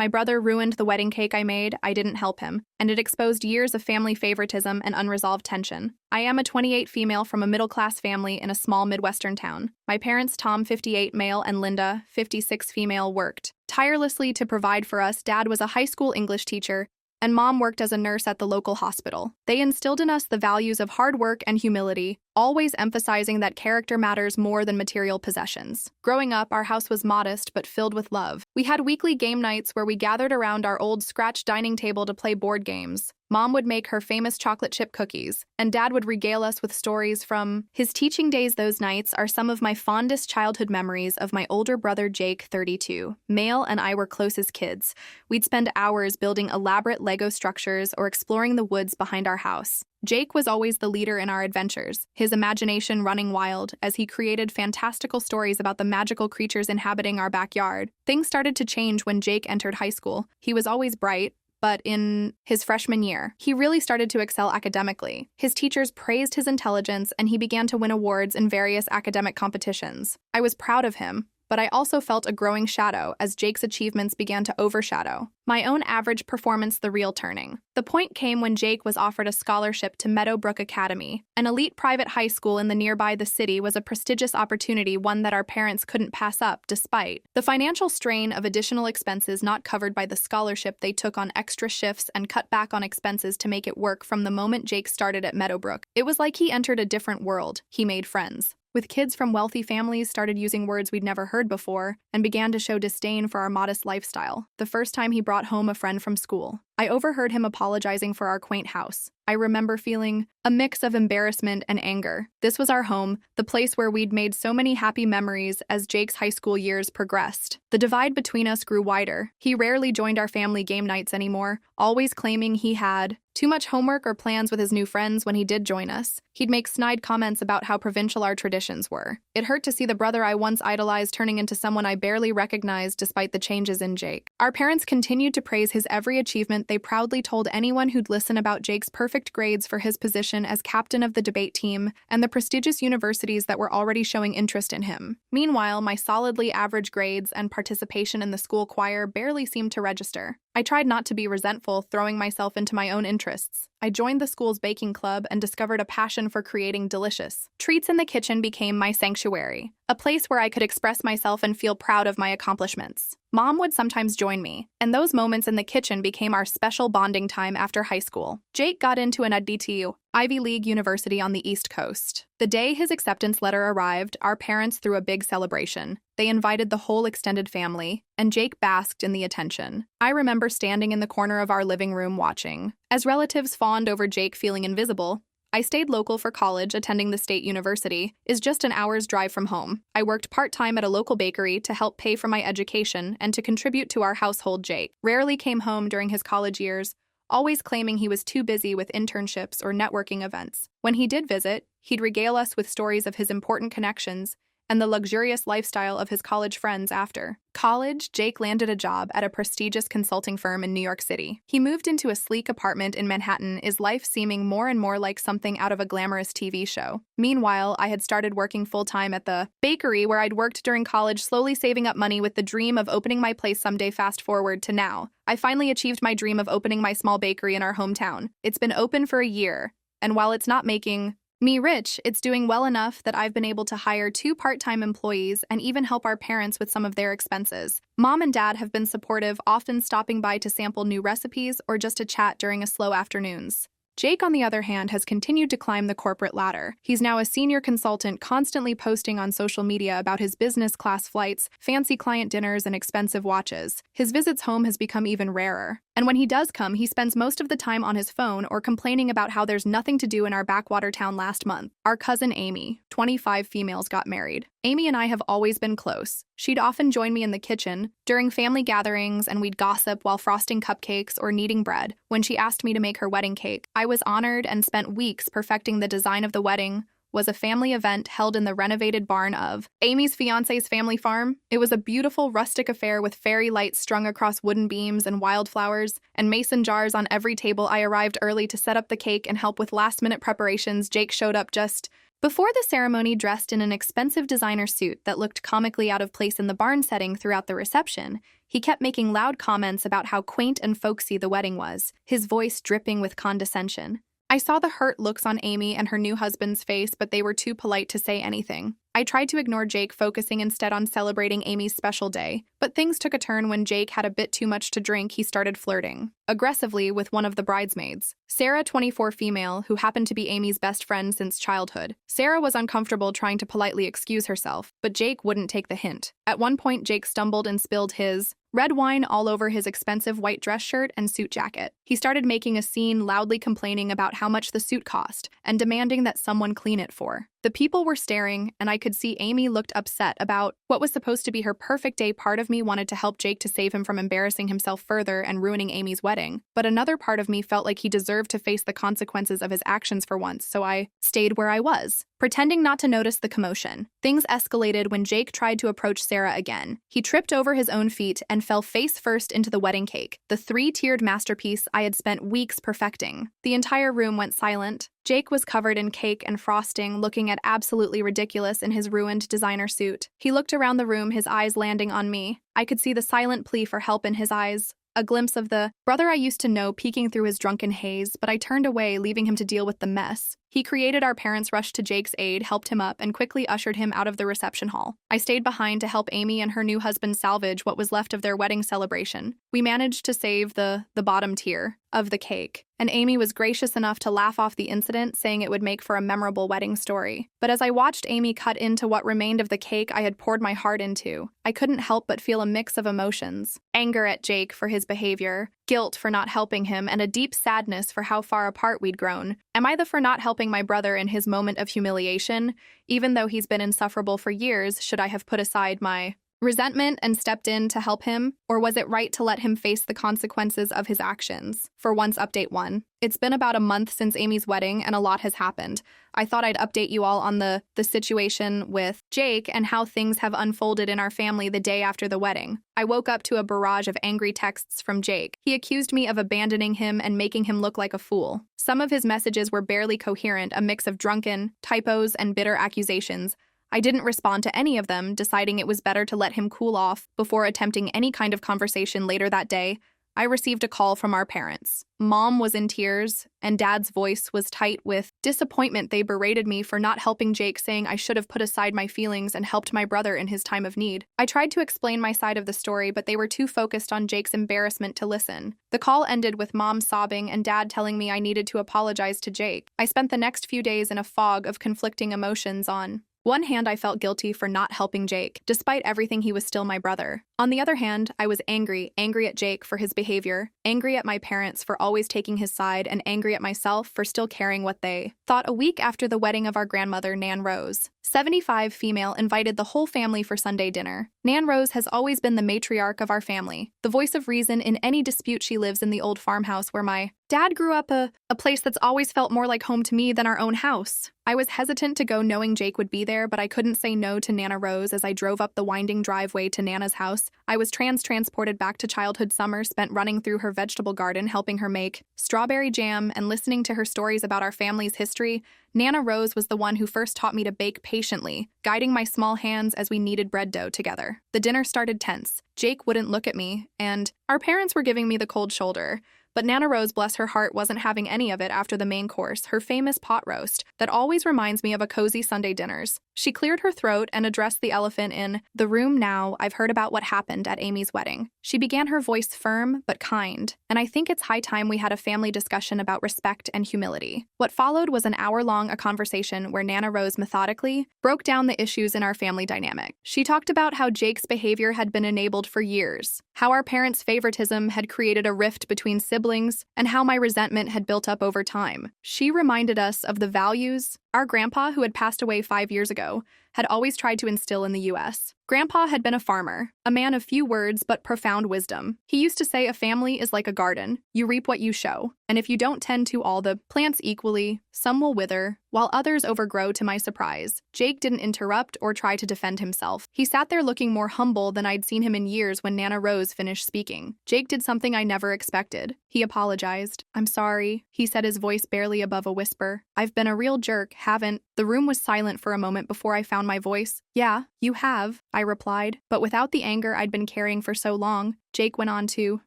My brother ruined the wedding cake I made, I didn't help him, and it exposed years of family favoritism and unresolved tension. I am a 28 female from a middle-class family in a small Midwestern town. My parents, Tom, 58 male, and Linda, 56 female, worked tirelessly to provide for us. Dad was a high school English teacher, and Mom worked as a nurse at the local hospital. They instilled in us the values of hard work and humility, always emphasizing that character matters more than material possessions. Growing up, our house was modest but filled with love. We had weekly game nights where we gathered around our old scratch dining table to play board games. Mom would make her famous chocolate chip cookies, and Dad would regale us with stories from his teaching days. Those nights are some of my fondest childhood memories of my older brother Jake, 32. Male and I were close as kids. We'd spend hours building elaborate Lego structures or exploring the woods behind our house. Jake was always the leader in our adventures, his imagination running wild as he created fantastical stories about the magical creatures inhabiting our backyard. Things started to change when Jake entered high school. He was always bright, but in his freshman year, he really started to excel academically. His teachers praised his intelligence, and he began to win awards in various academic competitions. I was proud of him, but I also felt a growing shadow as Jake's achievements began to overshadow my own average performance. The real turning. The point came when Jake was offered a scholarship to Meadowbrook Academy. An elite private high school in the nearby the city was a prestigious opportunity, one that our parents couldn't pass up despite the financial strain of additional expenses not covered by the scholarship. They took on extra shifts and cut back on expenses to make it work. From the moment Jake started at Meadowbrook, it was like he entered a different world. He made friends with kids from wealthy families, started using words we'd never heard before, and began to show disdain for our modest lifestyle. The first time he brought home a friend from school, I overheard him apologizing for our quaint house. I remember feeling a mix of embarrassment and anger. This was our home, the place where we'd made so many happy memories. As Jake's high school years progressed, the divide between us grew wider. He rarely joined our family game nights anymore, always claiming he had too much homework or plans with his new friends. When he did join us, he'd make snide comments about how provincial our traditions were. It hurt to see the brother I once idolized turning into someone I barely recognized despite the changes in Jake. Our parents continued to praise his every achievement. They proudly told anyone who'd listen about Jake's perfect grades for his position as captain of the debate team and the prestigious universities that were already showing interest in him. Meanwhile, my solidly average grades and participation in the school choir barely seemed to register. I tried not to be resentful, throwing myself into my own interests. I joined the school's baking club and discovered a passion for creating delicious treats in the kitchen. Became my sanctuary, a place where I could express myself and feel proud of my accomplishments. Mom would sometimes join me, and those moments in the kitchen became our special bonding time after high school. Jake got into an ADTU, Ivy League university on the East Coast. The day his acceptance letter arrived, our parents threw a big celebration. They invited the whole extended family, and Jake basked in the attention. I remember standing in the corner of our living room watching. As relatives fawned over Jake feeling invisible, I stayed local for college. Attending the state university is just an hour's drive from home. I worked part-time at a local bakery to help pay for my education and to contribute to our household. Jake rarely came home during his college years, always claiming he was too busy with internships or networking events. When he did visit, he'd regale us with stories of his important connections and the luxurious lifestyle of his college friends. After college, Jake landed a job at a prestigious consulting firm in New York City. He moved into a sleek apartment in Manhattan, his life seeming more and more like something out of a glamorous TV show. Meanwhile, I had started working full-time at the bakery where I'd worked during college, slowly saving up money with the dream of opening my place someday. Fast forward to now, I finally achieved my dream of opening my small bakery in our hometown. It's been open for a year, and while it's not making me rich, it's doing well enough that I've been able to hire 2 part-time employees and even help our parents with some of their expenses. Mom and Dad have been supportive, often stopping by to sample new recipes or just to chat during a slow afternoons. Jake, on the other hand, has continued to climb the corporate ladder. He's now a senior consultant, constantly posting on social media about his business class flights, fancy client dinners, and expensive watches. His visits home has become even rarer. And when he does come, he spends most of the time on his phone or complaining about how there's nothing to do in our backwater town. Last month, our cousin Amy, 25 females, got married. Amy and I have always been close. She'd often join me in the kitchen during family gatherings, and we'd gossip while frosting cupcakes or kneading bread. When she asked me to make her wedding cake, I was honored and spent weeks perfecting the design of the wedding. Was a family event held in the renovated barn of Amy's fiance's family farm. It was a beautiful rustic affair with fairy lights strung across wooden beams and wildflowers and mason jars on every table. I arrived early to set up the cake and help with last-minute preparations. Jake showed up just Before the ceremony, dressed in an expensive designer suit that looked comically out of place in the barn setting throughout the reception, he kept making loud comments about how quaint and folksy the wedding was, his voice dripping with condescension. I saw the hurt looks on Amy and her new husband's face, but they were too polite to say anything. I tried to ignore Jake, focusing instead on celebrating Amy's special day, but things took a turn when Jake had a bit too much to drink. He started flirting aggressively with one of the bridesmaids, Sarah, 24 female, who happened to be Amy's best friend since childhood. Sarah was uncomfortable trying to politely excuse herself, but Jake wouldn't take the hint. At one point, Jake stumbled and spilled his red wine all over his expensive white dress shirt and suit jacket. He started making a scene, loudly complaining about how much the suit cost and demanding that someone clean it for. The people were staring, and I could see Amy looked upset about what was supposed to be her perfect day. Part of me wanted to help Jake to save him from embarrassing himself further and ruining Amy's wedding, but another part of me felt like he deserved to face the consequences of his actions for once, so I stayed where I was, pretending not to notice the commotion. Things escalated when Jake tried to approach Sarah again. He tripped over his own feet and fell face first into the wedding cake, the three-tiered masterpiece I had spent weeks perfecting. The entire room went silent. Jake was covered in cake and frosting, looking at absolutely ridiculous in his ruined designer suit. He looked around the room, his eyes landing on me. I could see the silent plea for help in his eyes, a glimpse of the brother I used to know peeking through his drunken haze, but I turned away, leaving him to deal with the mess. He created. Our parents rushed to Jake's aid, helped him up, and quickly ushered him out of the reception hall. I stayed behind to help Amy and her new husband salvage what was left of their wedding celebration. We managed to save the bottom tier of the cake, and Amy was gracious enough to laugh off the incident, saying it would make for a memorable wedding story. But as I watched Amy cut into what remained of the cake I had poured my heart into, I couldn't help but feel a mix of emotions. Anger at Jake for his behavior, guilt for not helping him, and a deep sadness for how far apart we'd grown. Am I the for not helping my brother in his moment of humiliation? Even though he's been insufferable for years, should I have put aside my resentment and stepped in to help him? Or was it right to let him face the consequences of his actions? For once, update 1. It's been about a month since Amy's wedding, and a lot has happened. I thought I'd update you all on the situation with Jake and how things have unfolded in our family the day after the wedding. I woke up to a barrage of angry texts from Jake. He accused me of abandoning him and making him look like a fool. Some of his messages were barely coherent, a mix of drunken, typos, and bitter accusations. I didn't respond to any of them, deciding it was better to let him cool off before attempting any kind of conversation. Later that day, I received a call from our parents. Mom was in tears, and Dad's voice was tight with disappointment. They berated me for not helping Jake, saying I should have put aside my feelings and helped my brother in his time of need. I tried to explain my side of the story, but they were too focused on Jake's embarrassment to listen. The call ended with Mom sobbing and Dad telling me I needed to apologize to Jake. I spent the next few days in a fog of conflicting emotions. On one hand, I felt guilty for not helping Jake. Despite everything, he was still my brother. On the other hand, I was angry at Jake for his behavior, angry at my parents for always taking his side, and angry at myself for still caring what they thought. A week after the wedding of our grandmother, Nan Rose, 75 female, invited the whole family for Sunday dinner. Nan Rose has always been the matriarch of our family, the voice of reason in any dispute. She lives in the old farmhouse where my dad grew up, a place that's always felt more like home to me than our own house. I was hesitant to go knowing Jake would be there, but I couldn't say no to Nana Rose. As I drove up the winding driveway to Nana's house, I was transported back to childhood summer spent running through her vegetable garden, helping her make strawberry jam and listening to her stories about our family's history. Nana Rose was the one who first taught me to bake patiently, guiding my small hands as we kneaded bread dough together. The dinner started tense. Jake wouldn't look at me, and our parents were giving me the cold shoulder. But Nana Rose, bless her heart, wasn't having any of it after the main course, her famous pot roast that always reminds me of a cozy Sunday dinners. She cleared her throat and addressed the elephant in the room. Now, I've heard about what happened at Amy's wedding. She began, her voice firm but kind, and I think it's high time we had a family discussion about respect and humility. What followed was an hour-long conversation where Nana Rose methodically broke down the issues in our family dynamic. She talked about how Jake's behavior had been enabled for years, how our parents' favoritism had created a rift between siblings, and how my resentment had built up over time. She reminded us of the values our grandpa, who had passed away 5 years ago, had always tried to instill in the U.S. Grandpa had been a farmer, a man of few words but profound wisdom. He used to say a family is like a garden. You reap what you sow, and if you don't tend to all the plants equally, some will wither, while others overgrow. To my surprise, Jake didn't interrupt or try to defend himself. He sat there looking more humble than I'd seen him in years. When Nana Rose finished speaking, Jake did something I never expected. He apologized. "I'm sorry," he said, his voice barely above a whisper. "I've been a real jerk, haven't?" The room was silent for a moment before I found my voice. "Yeah, you have," I replied, but without the anger I'd been carrying for so long. Jake went on to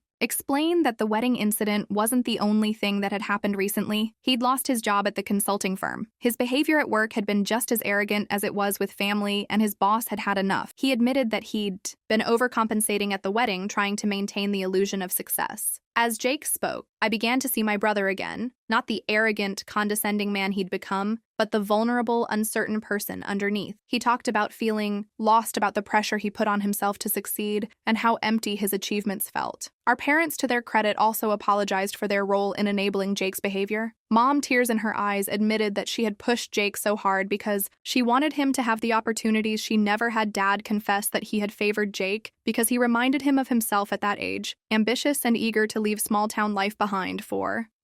explain that the wedding incident wasn't the only thing that had happened recently. He'd lost his job at the consulting firm. His behavior at work had been just as arrogant as it was with family, and his boss had had enough. He admitted that he'd been overcompensating at the wedding, trying to maintain the illusion of success. As Jake spoke, I began to see my brother again, not the arrogant, condescending man he'd become, but the vulnerable, uncertain person underneath. He talked about feeling lost about the pressure he put on himself to succeed and how empty his achievements felt. Our parents, to their credit, also apologized for their role in enabling Jake's behavior. Mom, tears in her eyes, admitted that she had pushed Jake so hard because she wanted him to have the opportunities she never had. Dad confessed that he had favored Jake because he reminded him of himself at that age, ambitious and eager to leave small-town life behind.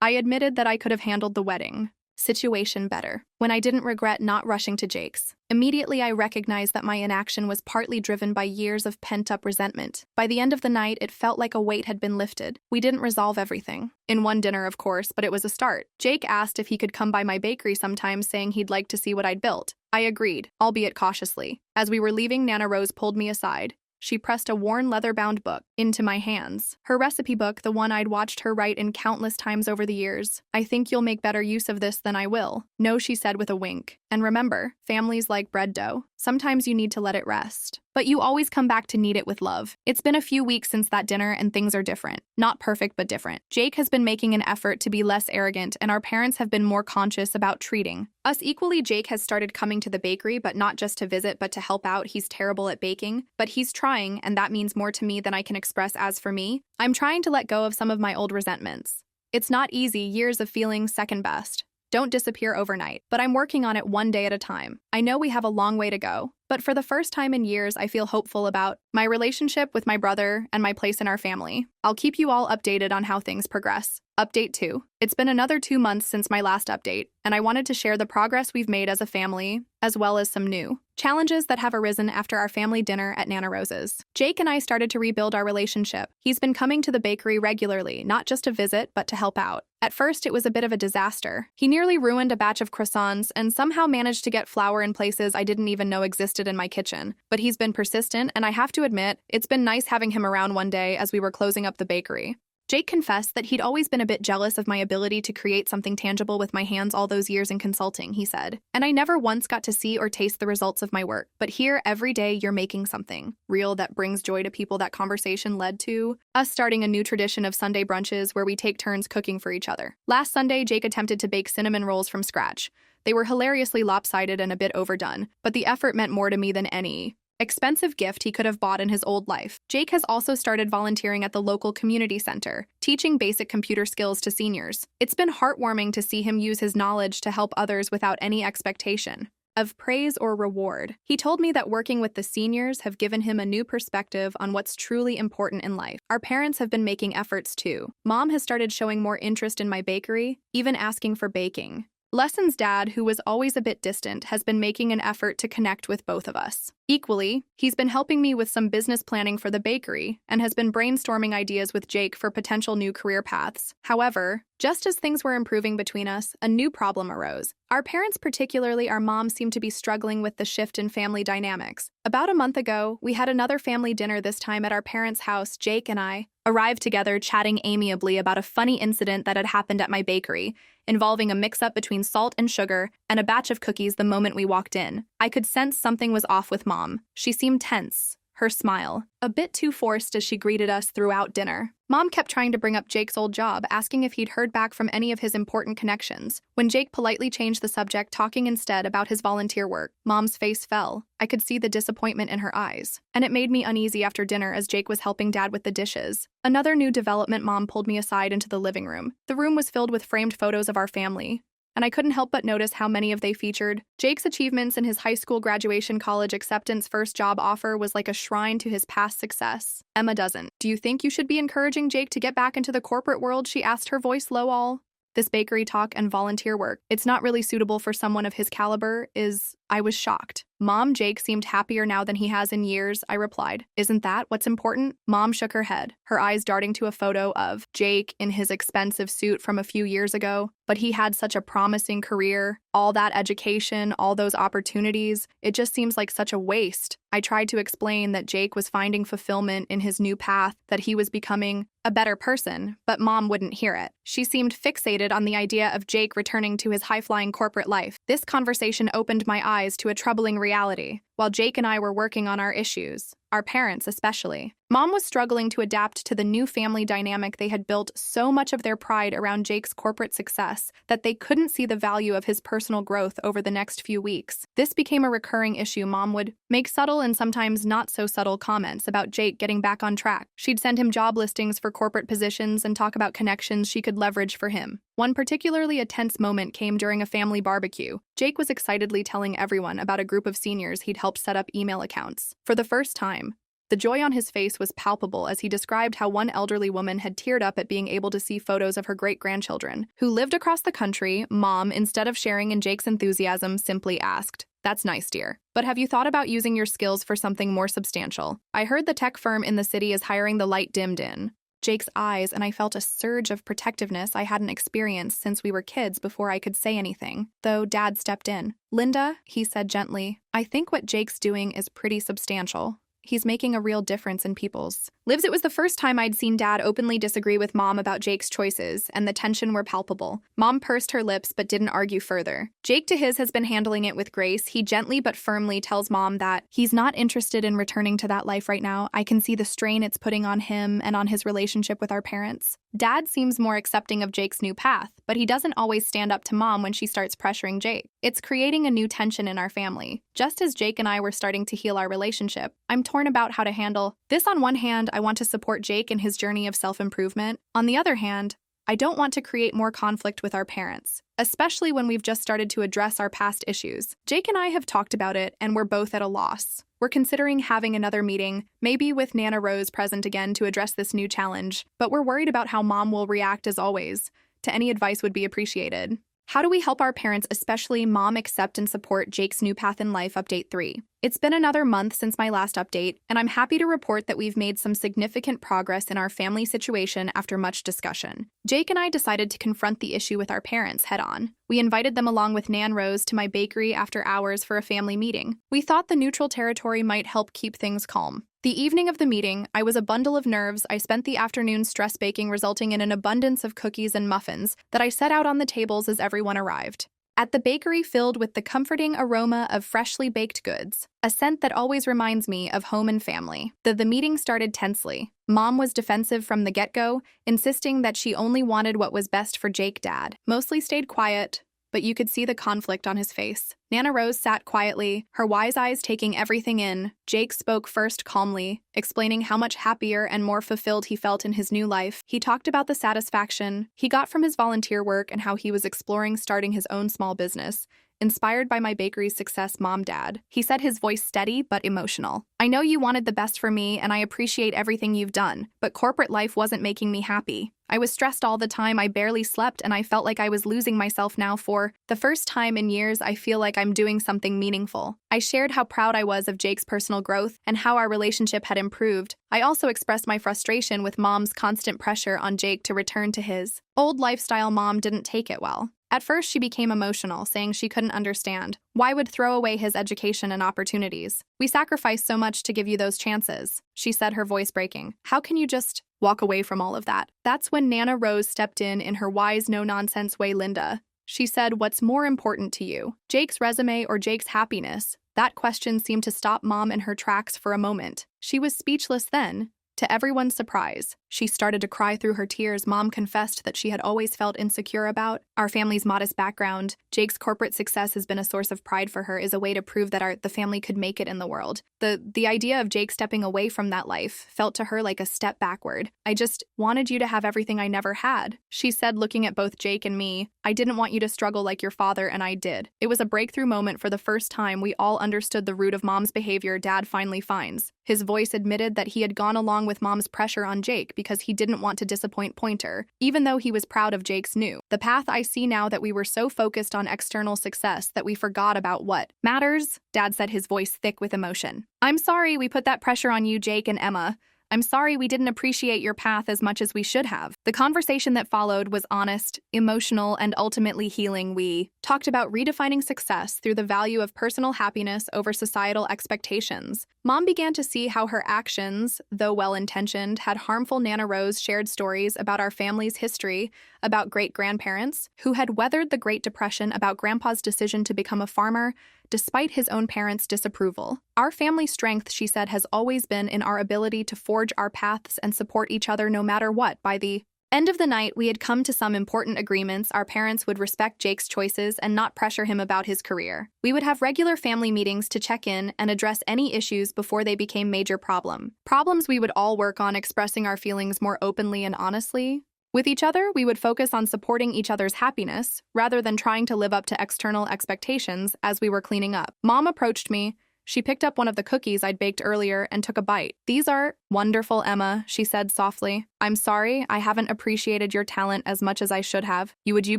I admitted that I could have handled the wedding situation better when I didn't regret not rushing to Jake's. Immediately, I recognized that my inaction was partly driven by years of pent-up resentment. By the end of the night, it felt like a weight had been lifted. We didn't resolve everything in one dinner, of course, but it was a start. Jake asked if he could come by my bakery sometime, saying he'd like to see what I'd built. I agreed, albeit cautiously. As we were leaving, Nana Rose pulled me aside. She pressed a worn leather-bound book into my hands. Her recipe book, the one I'd watched her write in countless times over the years. "I think you'll make better use of this than I will." "No," she said with a wink. "And remember, family's like bread dough. Sometimes you need to let it rest, but you always come back to knead it with love." It's been a few weeks since that dinner, and things are different. Not perfect, but different. Jake has been making an effort to be less arrogant, and our parents have been more conscious about treating us equally. Jake has started coming to the bakery, but not just to visit, but to help out. He's terrible at baking, but he's trying, and that means more to me than I can express. As for me, I'm trying to let go of some of my old resentments. It's not easy. Years of feeling second best don't disappear overnight, but I'm working on it one day at a time. I know we have a long way to go, but for the first time in years, I feel hopeful about my relationship with my brother and my place in our family. I'll keep you all updated on how things progress. Update 2. It's been another 2 months since my last update, and I wanted to share the progress we've made as a family, as well as some new challenges that have arisen after our family dinner at Nana Rose's. Jake and I started to rebuild our relationship. He's been coming to the bakery regularly, not just to visit, but to help out. At first, it was a bit of a disaster. He nearly ruined a batch of croissants and somehow managed to get flour in places I didn't even know existed in my kitchen. But he's been persistent, and I have to admit, it's been nice having him around one day as we were closing up the bakery. Jake confessed that he'd always been a bit jealous of my ability to create something tangible with my hands all those years in consulting, he said. And I never once got to see or taste the results of my work. But here, every day, you're making something real that brings joy to people. That conversation led to us starting a new tradition of Sunday brunches where we take turns cooking for each other. Last Sunday, Jake attempted to bake cinnamon rolls from scratch. They were hilariously lopsided and a bit overdone, but the effort meant more to me than any expensive gift he could have bought in his old life. Jake has also started volunteering at the local community center, teaching basic computer skills to seniors. It's been heartwarming to see him use his knowledge to help others without any expectation of praise or reward. He told me that working with the seniors have given him a new perspective on what's truly important in life. Our parents have been making efforts too. Mom has started showing more interest in my bakery, even asking for baking lessons. Dad, who was always a bit distant, has been making an effort to connect with both of us. Equally, he's been helping me with some business planning for the bakery and has been brainstorming ideas with Jake for potential new career paths. However, just as things were improving between us, a new problem arose. Our parents, particularly our mom, seemed to be struggling with the shift in family dynamics. About a month ago, we had another family dinner, this time at our parents' house. Jake and I arrived together, chatting amiably about a funny incident that had happened at my bakery, involving a mix-up between salt and sugar and a batch of cookies. The moment we walked in, I could sense something was off with Mom. She seemed tense, her smile a bit too forced as she greeted us throughout dinner. Mom kept trying to bring up Jake's old job, asking if he'd heard back from any of his important connections. When Jake politely changed the subject, talking instead about his volunteer work, Mom's face fell. I could see the disappointment in her eyes, and it made me uneasy after dinner as Jake was helping Dad with the dishes. Another new development. Mom pulled me aside into the living room. The room was filled with framed photos of our family, and I couldn't help but notice how many of they featured. Jake's achievements in his high school graduation, college acceptance, first job offer was like a shrine to his past success. Emma doesn't. Do you think you should be encouraging Jake to get back into the corporate world? She asked, her voice low. All this bakery talk and volunteer work, it's not really suitable for someone of his caliber, is... I was shocked. Mom, Jake seemed happier now than he has in years, I replied. Isn't that what's important? Mom shook her head, her eyes darting to a photo of Jake in his expensive suit from a few years ago. But he had such a promising career, all that education, all those opportunities. It just seems like such a waste. I tried to explain that Jake was finding fulfillment in his new path, that he was becoming a better person, but Mom wouldn't hear it. She seemed fixated on the idea of Jake returning to his high-flying corporate life. This conversation opened my eyes to a troubling reality. While Jake and I were working on our issues, our parents especially, Mom was struggling to adapt to the new family dynamic. They had built so much of their pride around Jake's corporate success that they couldn't see the value of his personal growth over the next few weeks. This became a recurring issue. Mom would make subtle and sometimes not so subtle comments about Jake getting back on track. She'd send him job listings for corporate positions and talk about connections she could leverage for him. One particularly tense moment came during a family barbecue. Jake was excitedly telling everyone about a group of seniors he'd helped set up email accounts. For the first time, the joy on his face was palpable as he described how one elderly woman had teared up at being able to see photos of her great-grandchildren, who lived across the country. Mom, instead of sharing in Jake's enthusiasm, simply asked, "That's nice, dear. But have you thought about using your skills for something more substantial? I heard the tech firm in the city is hiring." The light dimmed in Jake's eyes, and I felt a surge of protectiveness I hadn't experienced since we were kids before I could say anything, though Dad stepped in. "Linda," he said gently, "I think what Jake's doing is pretty substantial. He's making a real difference in people's lives." It was the first time I'd seen Dad openly disagree with Mom about Jake's choices, and the tension were palpable. Mom pursed her lips but didn't argue further. Jake, to his, has been handling it with grace. He gently but firmly tells Mom that he's not interested in returning to that life right now. I can see the strain it's putting on him and on his relationship with our parents. Dad seems more accepting of Jake's new path, but he doesn't always stand up to Mom when she starts pressuring Jake. It's creating a new tension in our family. Just as Jake and I were starting to heal our relationship, I'm torn about how to handle this. On one hand, I want to support Jake in his journey of self-improvement. On the other hand, I don't want to create more conflict with our parents, especially when we've just started to address our past issues. Jake and I have talked about it, and we're both at a loss. We're considering having another meeting, maybe with Nana Rose present again, to address this new challenge, but we're worried about how Mom will react. As always, any advice would be appreciated. How do we help our parents, especially Mom, accept and support Jake's new path in life? Update 3. It's been another month since my last update, and I'm happy to report that we've made some significant progress in our family situation after much discussion. Jake and I decided to confront the issue with our parents head-on. We invited them along with Nan Rose to my bakery after hours for a family meeting. We thought the neutral territory might help keep things calm. The evening of the meeting, I was a bundle of nerves. I spent the afternoon stress baking, resulting in an abundance of cookies and muffins that I set out on the tables as everyone arrived. At the bakery filled with the comforting aroma of freshly baked goods, a scent that always reminds me of home and family. The meeting started tensely. Mom was defensive from the get-go, insisting that she only wanted what was best for Jake. Dad mostly stayed quiet, but you could see the conflict on his face. Nana Rose sat quietly, her wise eyes taking everything in. Jake spoke first calmly, explaining how much happier and more fulfilled he felt in his new life. He talked about the satisfaction he got from his volunteer work and how he was exploring starting his own small business, inspired by my bakery's success. Mom, Dad, he said, his voice steady but emotional. I know you wanted the best for me, and I appreciate everything you've done, but corporate life wasn't making me happy. I was stressed all the time, I barely slept, and I felt like I was losing myself. Now, for the first time in years, I feel like I'm doing something meaningful. I shared how proud I was of Jake's personal growth and how our relationship had improved. I also expressed my frustration with Mom's constant pressure on Jake to return to his old lifestyle. Mom didn't take it well. At first, she became emotional, saying she couldn't understand why would throw away his education and opportunities. We sacrificed so much to give you those chances, she said, her voice breaking. How can you just walk away from all of that? That's when Nana Rose stepped in her wise, no-nonsense way. Linda, she said, what's more important to you? Jake's resume or Jake's happiness? That question seemed to stop Mom in her tracks for a moment. She was speechless then. To everyone's surprise, She started to cry through her tears. Mom confessed that she had always felt insecure about our family's modest background. Jake's corporate success has been a source of pride for her, is a way to prove that the family could make it in the world. The idea of Jake stepping away from that life felt to her like a step backward. I just wanted you to have everything I never had, she said, looking at both Jake and me. I didn't want you to struggle like your father, and I did. It was a breakthrough moment. For the first time, we all understood the root of Mom's behavior. Dad finally finds. His voice admitted that he had gone along with Mom's pressure on Jake because he didn't want to disappoint Pointer, even though he was proud of Jake's new. The path. I see now that we were so focused on external success that we forgot about what matters, Dad said, his voice thick with emotion. I'm sorry we put that pressure on you, Jake and Emma. I'm sorry we didn't appreciate your path as much as we should have. The conversation that followed was honest, emotional, and ultimately healing. We talked about redefining success through the value of personal happiness over societal expectations. Mom began to see how her actions, though well-intentioned, had harmful. Nana Rose shared stories about our family's history, about great-grandparents who had weathered the Great Depression, about Grandpa's decision to become a farmer, despite his own parents' disapproval. Our family strength, she said, has always been in our ability to forge our paths and support each other no matter what. By the end of the night, we had come to some important agreements. Our parents would respect Jake's choices and not pressure him about his career. We would have regular family meetings to check in and address any issues before they became major problems. We would all work on expressing our feelings more openly and honestly. With each other, we would focus on supporting each other's happiness, rather than trying to live up to external expectations. As we were cleaning up, Mom approached me. She picked up one of the cookies I'd baked earlier and took a bite. These are wonderful, Emma, she said softly. I'm sorry I haven't appreciated your talent as much as I should have. Would you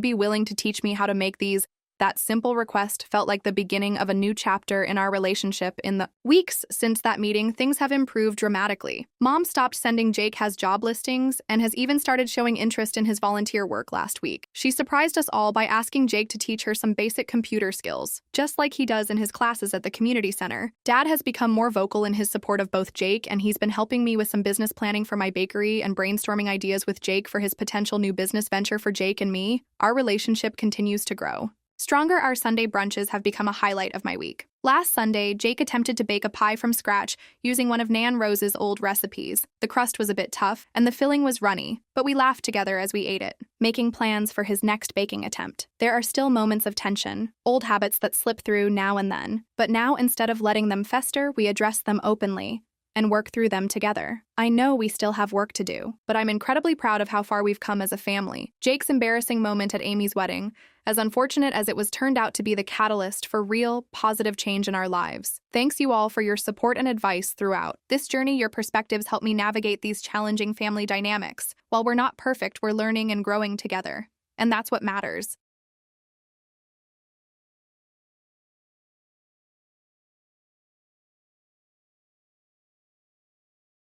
be willing to teach me how to make these? That simple request felt like the beginning of a new chapter in our relationship. In the weeks since that meeting, things have improved dramatically. Mom stopped sending Jake his job listings and has even started showing interest in his volunteer work. Last week, she surprised us all by asking Jake to teach her some basic computer skills, just like he does in his classes at the community center. Dad has become more vocal in his support of both Jake, and he's been helping me with some business planning for my bakery and brainstorming ideas with Jake for his potential new business venture. For Jake and me, our relationship continues to grow stronger. Our Sunday brunches have become a highlight of my week. Last Sunday, Jake attempted to bake a pie from scratch using one of Nan Rose's old recipes. The crust was a bit tough, and the filling was runny, but we laughed together as we ate it, making plans for his next baking attempt. There are still moments of tension, old habits that slip through now and then, but now, instead of letting them fester, we address them openly and work through them together. I know we still have work to do, but I'm incredibly proud of how far we've come as a family. Jake's embarrassing moment at Amy's wedding, as unfortunate as it was, turned out to be the catalyst for real, positive change in our lives. Thanks you all for your support and advice throughout this journey. Your perspectives help me navigate these challenging family dynamics. While we're not perfect, we're learning and growing together. And that's what matters.